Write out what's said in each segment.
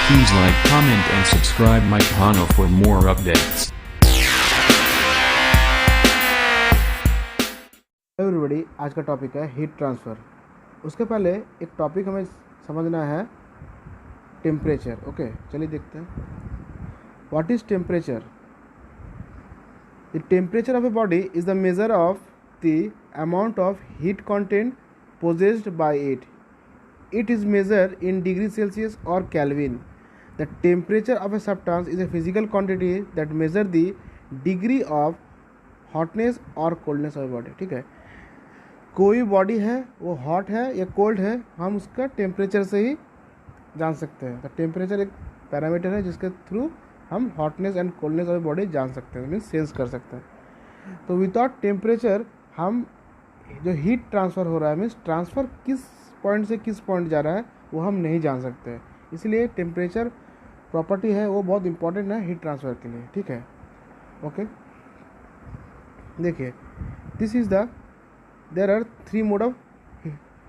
Please like, comment and subscribe my channel for more updates. Everybody, आज का topic है heat transfer. उसके पहले एक टॉपिक हमें समझना है टेम्परेचर। ओके, चलिए देखते हैं what is temperature. The temperature of a body is the measure of the amount of heat content possessed by it. It is measure in degree Celsius और Kelvin. The temperature of a substance is a physical quantity that measure the degree of hotness और coldness of body. ठीक है, कोई body है वो hot है या cold है, हम उसका टेम्परेचर से ही जान सकते हैं। तो टेम्परेचर एक पैरामीटर है जिसके थ्रू हम hotness and coldness of body जान सकते हैं, मीन्स सेंस कर सकते हैं। तो विदाउट टेम्परेचर हम जो हीट ट्रांसफ़र हो रहा है, मीन्स ट्रांसफ़र किस पॉइंट से किस पॉइंट जा रहा है, वो हम नहीं जान सकते हैं। इसलिए टेम्परेचर प्रॉपर्टी है वो बहुत इंपॉर्टेंट है हीट ट्रांसफ़र के लिए। ठीक है, ओके, देखिए this is the there are three mode of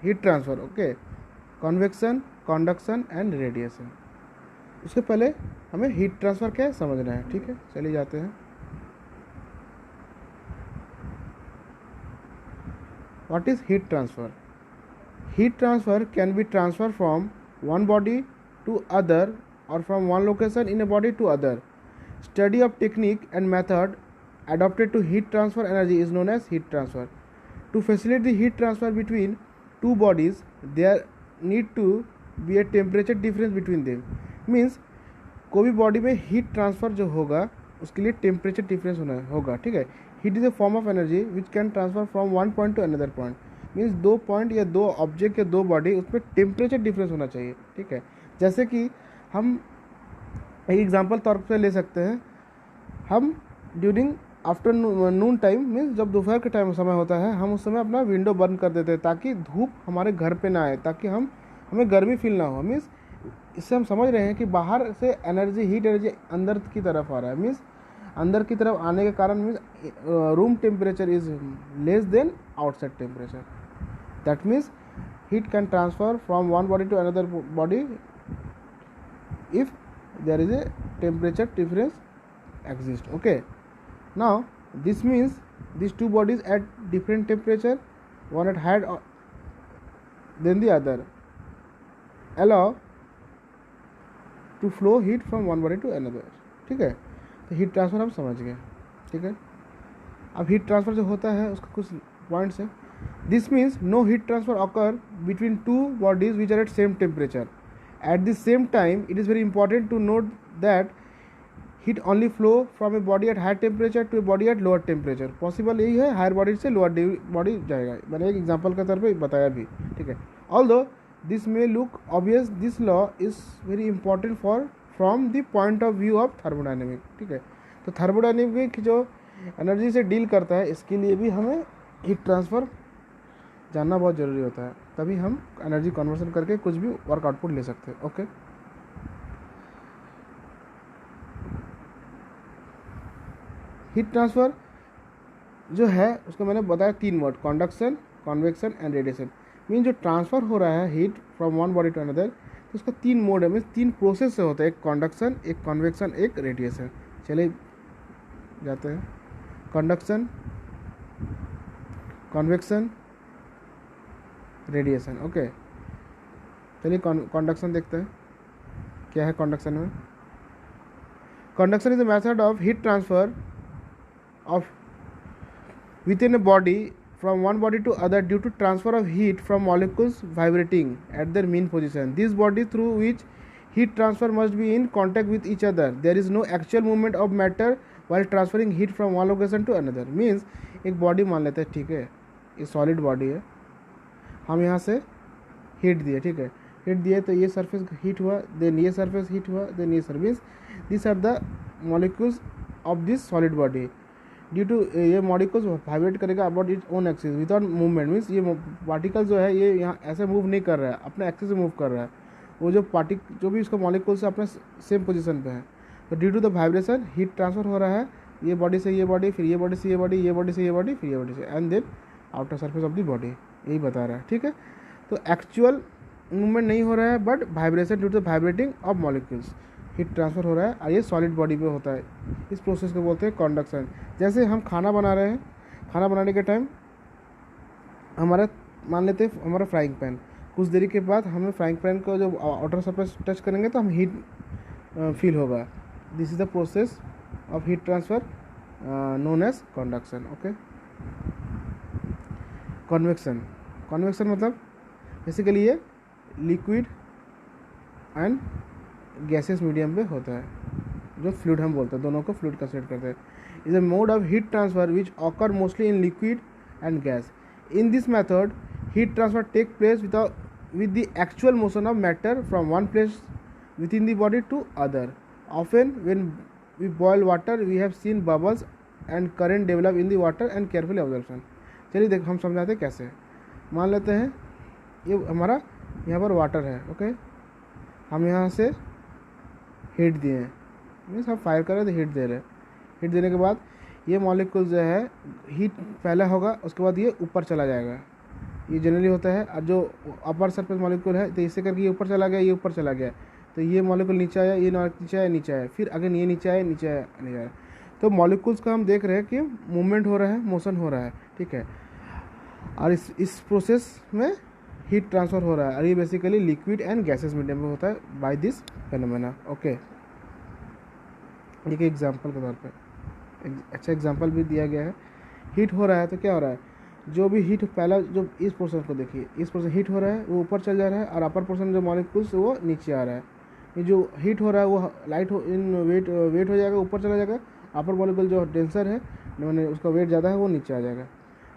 heat transfer। okay, convection, conduction and radiation। उसके पहले हमें हीट ट्रांसफ़र क्या है समझना है। ठीक है, चलिए जाते हैं। What is heat transfer? Heat transfer can be transfer from one body to other और from one location in a body to other. Study of technique and method adopted to heat transfer energy is known as heat transfer। To facilitate the heat transfer between two bodies, there need to be a temperature difference between them। Means कोई भी body में heat transfer जो होगा उसके लिए temperature difference होगा। ठीक है, heat is a form of energy which can transfer from one point two another point. Means दो पॉइंट या दो ऑब्जेक्ट या दो बॉडी, उसमें टेम्परेचर डिफरेंस होना चाहिए। ठीक है, जैसे कि हम एक एग्जांपल तौर पर ले सकते हैं, हम ड्यूरिंग आफ्टरनून टाइम मीन्स जब दोपहर के टाइम समय होता है, हम उस समय अपना विंडो बंद कर देते हैं ताकि धूप हमारे घर पे ना आए, ताकि हमें गर्मी फील ना हो। मीन्स इससे हम समझ रहे हैं कि बाहर से एनर्जी, हीट एनर्जी अंदर की तरफ आ रहा है। मीन्स अंदर की तरफ आने के कारण means room temperature is less than outside temperature. That means heat can transfer from one body to another body if there is a temperature difference exist। okay, now this means these two bodies at different temperature, one at higher than the other, allow to flow heat from one body to another। ठीक है, तो heat transfer हम समझ गए। ठीक है, अब heat transfer जो होता है उसका कुछ पॉइंट्स हैं। This means no heat transfer occur between two bodies which are at same temperature at the same time. It is very important to note that heat only flow from a body at higher temperature to a body at lower temperature. Possible यही है, higher body से lower body जाएगा। मैंने एक example के तौर पे बताया भी। ठीक है, although this may look obvious, this law is very important from the point of view of thermodynamic. ठीक है, तो थर्मोडाइनमिक जो एनर्जी से डील करता है, इसके लिए भी हमें हीट ट्रांसफ़र जानना बहुत ज़रूरी होता है, तभी हम एनर्जी कन्वर्सन करके कुछ भी वर्क आउटपुट ले सकते हैं। ओके, हीट ट्रांसफ़र जो है उसको मैंने बताया तीन mode, conduction, convection and radiation. Mean जो ट्रांसफ़र हो रहा है heat from one body to another, तो उसका तीन मोड है, मीन्स तीन प्रोसेस से होता है, एक कंडक्शन, एक कन्वेक्शन, एक रेडिएशन। चलिए जाते हैं। Conduction, convection, radiation. ओके, चलिए कंडक्शन देखते हैं क्या है कंडक्शन में। Conduction is the method of heat transfer of within a body from one body to other due to transfer of heat from molecules vibrating at their mean position। These bodies through which heat transfer must be in contact with each other। There is no actual movement of matter while transferring heat from one location to another। Means एक body मान लेते हैं, ठीक है, ये solid body है, हम यहाँ से हीट दिए। ठीक है, हीट दिए तो ये सरफेस हीट हुआ, देन ये सरफेस हीट हुआ, देन ये service. This are the molecules of this solid body. Due to ये मॉलिक्यूल्स वाइब्रेट करेगा about its own axis without movement. Means ये पार्टिकल जो है ये यहाँ ऐसे मूव नहीं कर रहा है, अपने एक्सिस से मूव कर रहा है। वो जो भी इसका मॉलिक्यूल्स है अपने सेम पोजीशन पे है। तो due to the vibration heat transfer हो रहा है, ये बॉडी से ये बॉडी, फिर ये बॉडी से ये बॉडी, ये बॉडी से ये बॉडी, फिर ये बॉडी से, and then outer surface of the body, यही बता रहा है। ठीक है, तो एक्चुअल मूवमेंट नहीं हो रहा है, but vibration due to vibrating of molecules, heat transfer हो रहा है और ये सॉलिड बॉडी पे होता है। इस प्रोसेस को बोलते हैं कंडक्शन। जैसे हम खाना बना रहे हैं, खाना बनाने के टाइम हमारा मान लेते हैं हमारा फ्राइंग पैन, कुछ देरी के बाद हमें फ्राइंग पैन को जब आउटर सरफेस टच करेंगे तो हम हीट फील होगा। This is the process of heat transfer known as conduction. Okay, convection. Convection मतलब बेसिकली ये लिक्विड एंड गैसेस मीडियम पे होता है, जो फ्लूइड हम बोलते हैं, दोनों को फ्लूइड कंसिडर करते हैं। Is a mode of heat transfer which occur mostly in liquid and gas. In this method heat transfer take place with the actual motion of matter from one place within the body to other. Often when we boil water we have seen bubbles and current develop in the water and carefully observation. चलिए देख हम समझाते हैं कैसे। मान लेते हैं ये हमारा यहाँ पर वाटर है, ओके, हम यहाँ से हीट दिए हैं, मीन्स हम फायर कर रहे थे, हीट दे रहे हैं। हीट देने के बाद ये मॉलिक्यूल जो है हीट पहला होगा, उसके बाद ये ऊपर चला जाएगा, ये जनरली होता है। और जो अपर सरफेस मॉलिक्यूल है तो इससे करके ये ऊपर चला गया, ये ऊपर चला गया, तो ये मॉलिक्यूल नीचे आया, ये नीचे आया, नीचे आया, फिर अगेन ये नीचे आया, नीचे आया, नीचे आया। तो मॉलिक्यूल्स का हम देख रहे हैं कि मूवमेंट हो रहा है, मोशन हो रहा है, ठीक है। और इस प्रोसेस में हीट ट्रांसफ़र हो रहा है और ये basically liquid and gases medium में होता है बाय दिस फेनोमेना। ओके, एक एग्जाम्पल के तौर पर अच्छा एग्जाम्पल भी दिया गया है। हीट हो रहा है तो क्या हो रहा है, जो भी हीट पहला जो इस पोर्शन को देखिए, इस पोर्शन हीट हो रहा है वो ऊपर चल जा रहा है और अपर पोर्शन जो मॉलिक्यूल्स वो नीचे आ रहा है। ये जो हीट हो रहा है वो लाइट इन वेट हो जाएगा, ऊपर चला जाएगा। अपर मॉलिक्यूल जो डेंसर है, मैंने उसका वेट ज़्यादा है, वो नीचे आ जाएगा।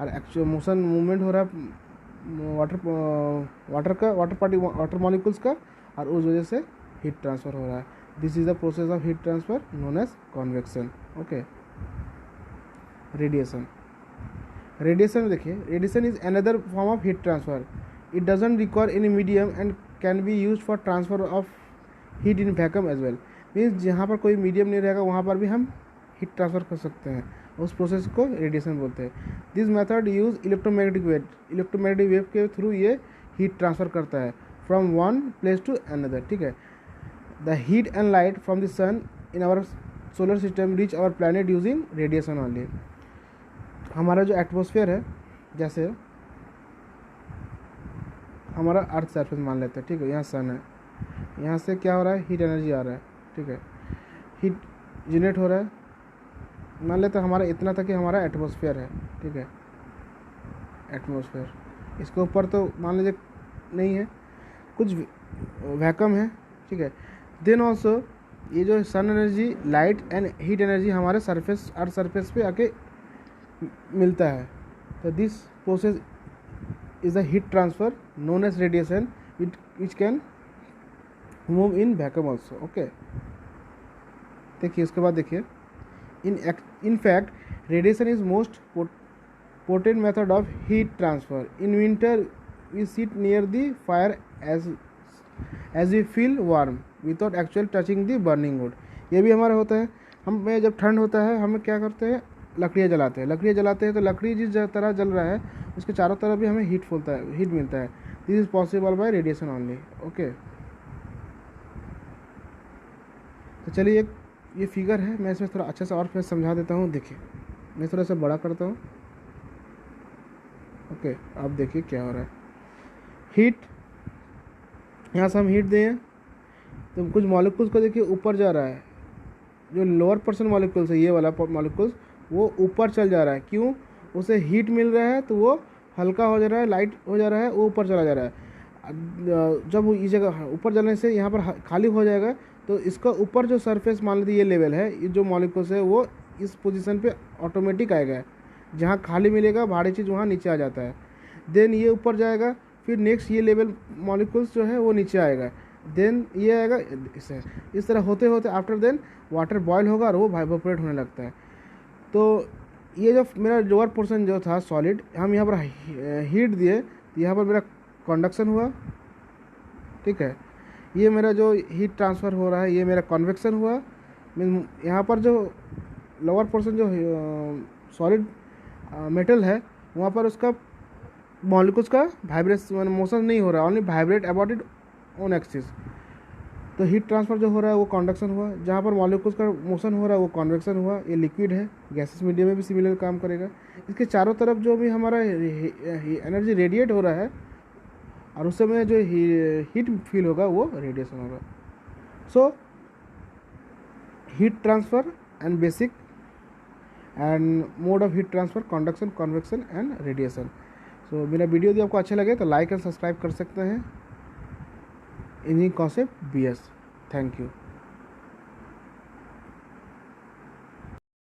और एक्चुअल मोशन मूवमेंट हो रहा है वाटर मॉलिक्यूल्स का, और उस वजह से हीट ट्रांसफ़र हो रहा है। This is the process of heat transfer known as convection. Okay, radiation. Radiation देखिए, radiation is another form of heat transfer. It doesn't require any medium and can be use for transfer of heat in vacuum as well. Means जहाँ पर कोई medium नहीं रहेगा वहाँ पर भी हम हीट ट्रांसफर कर सकते हैं, उस प्रोसेस को रेडिएशन बोलते हैं। This method use electromagnetic wave के थ्रू ये हीट ट्रांसफर करता है from one place to another, ठीक है। The heat and light from the sun in our solar system reach our planet using radiation only. हमारा जो एटमॉस्फेयर है, जैसे हमारा अर्थ सरफेस मान लेते हैं, ठीक है, यहाँ सन है, यहाँ से क्या हो रहा है, हीट एनर्जी आ रहा है, ठीक है, हीट जनरेट हो रहा है। मान लेते हैं हमारा इतना तक कि हमारा एटमॉस्फेयर है, ठीक है, एटमॉस्फेयर, इसके ऊपर तो मान लीजिए नहीं है, कुछ वैक्यूम है, ठीक है। देन ऑल्सो ये जो sun energy, light and heat energy हमारे सरफेस, अर्थ सरफेस पे आके मिलता है। तो this process is a heat transfer known as radiation which can move in vacuum also. Okay, देखिए उसके बाद देखिए, in fact radiation is most potent method of heat transfer. In winter we sit near the fire as we feel warm without actual touching the burning wood. ये भी हमारा होता है, हमें जब ठंड होता है हमें क्या करते हैं, लकड़ियाँ जलाते हैं, तो लकड़ी जिस तरह जल रहा है उसके चारों तरफ भी हमें हीट मिलता है। This is possible by radiation only. Okay, तो चलिए ये फिगर है, मैं इसमें थोड़ा अच्छा से और फिर समझा देता हूँ। देखिए मैं थोड़ा सा बड़ा करता हूँ। ओके, आप देखिए क्या हो रहा है। हीट, यहाँ से हम हीट दें तो कुछ मॉलिक्यूल्स को देखिए ऊपर जा रहा है, जो लोअर पर्सन मॉलिक्यूल्स है, ये वाला मॉलिक्यूल्स वो ऊपर चल जा रहा है। क्यों? उसे हीट मिल रहा है तो वो हल्का हो जा रहा है, लाइट हो जा रहा है, वो ऊपर चला जा रहा है। जब वो इस जगह ऊपर जाने से यहाँ पर खाली हो जाएगा तो इसका ऊपर जो सरफेस मान लीजिए ये लेवल है, ये जो मॉलिक्यूल्स है वो इस पोजीशन पे ऑटोमेटिक आएगा। जहाँ खाली मिलेगा भारी चीज़ वहाँ नीचे आ जाता है। देन ये ऊपर जाएगा, फिर नेक्स्ट ये लेवल मॉलिक्यूल्स जो है वो नीचे आएगा, देन ये आएगा, इस तरह होते होते आफ्टर देन वाटर बॉयल होगा और वो वाइब्रेट होने लगता है। तो ये जो मेरा लोअर पोर्शन जो था सॉलिड, हम यहाँ पर हीट दिए तो यहाँ पर मेरा कंडक्शन हुआ, ठीक है। ये मेरा जो हीट ट्रांसफ़र हो रहा है ये मेरा कन्वेक्शन हुआ। यहाँ पर जो लोअर पोर्शन जो सॉलिड मेटल है वहाँ पर उसका मॉलिक्यूल्स का वाइब्रेशन मोशन नहीं हो रहा, only vibrate about it on axis. तो हीट ट्रांसफ़र जो हो रहा है वो कंडक्शन हुआ, जहाँ पर मॉलिक्यूल्स का मोशन हो रहा है वो कन्वेक्शन हुआ। ये लिक्विड है, गैसेस मीडियम में भी सिमिलर काम करेगा। इसके चारों तरफ जो भी हमारा एनर्जी रेडिएट हो रहा है और उस समय जो हीट फील होगा वो रेडिएशन होगा। So heat transfer and basic and mode of heat transfer, conduction, convection and radiation. So मेरा वीडियो यदि आपको अच्छा लगे तो लाइक एंड सब्सक्राइब कर सकते हैं। Engineering concept BS। Thank you.